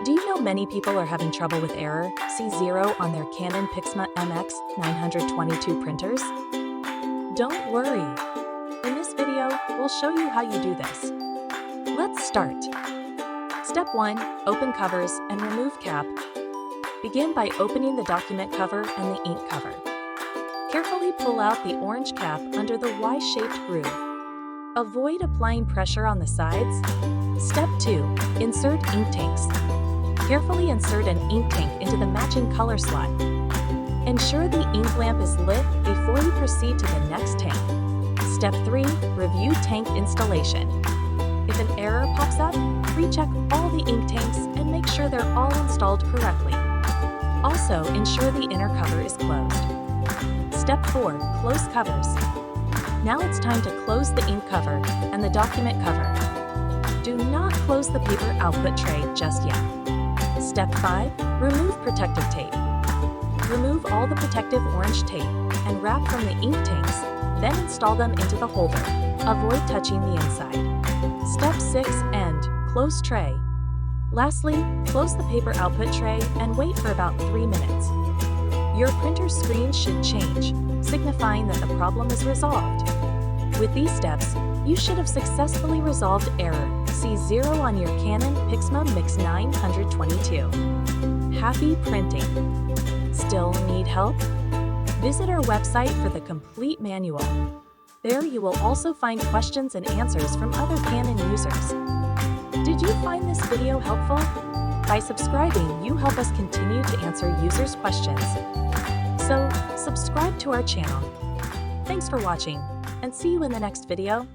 Do you know many people are having trouble with Error C0 on their Canon Pixma MX922 printers? Don't worry. In this video, we'll show you how you do this. Let's start. Step 1. Open covers and remove cap. Begin by opening the document cover and the ink cover. Carefully pull out the orange cap under the Y-shaped groove. Avoid applying pressure on the sides. Step 2. Insert ink tanks. Carefully insert an ink tank into the matching color slot. Ensure the ink lamp is lit before you proceed to the next tank. Step 3. Review tank installation. If an error pops up, recheck all the ink tanks and make sure they're all installed correctly. Also, ensure the inner cover is closed. Step 4. Close covers. Now it's time to close the ink cover and the document cover. Do not close the paper output tray just yet. Step 5. Remove protective tape. Remove all the protective orange tape and wrap from the ink tanks, then install them into the holder. Avoid touching the inside. Step 6. End. Close tray. Lastly, close the paper output tray and wait for about 3 minutes. Your printer screen should change, signifying that the problem is resolved. With these steps, you should have successfully resolved Error C0 on your Canon Pixma MX922. Happy printing! Still need help? Visit our website for the complete manual. There you will also find questions and answers from other Canon users. Did you find this video helpful? By subscribing, you help us continue to answer users' questions. So, subscribe to our channel. Thanks for watching, and see you in the next video.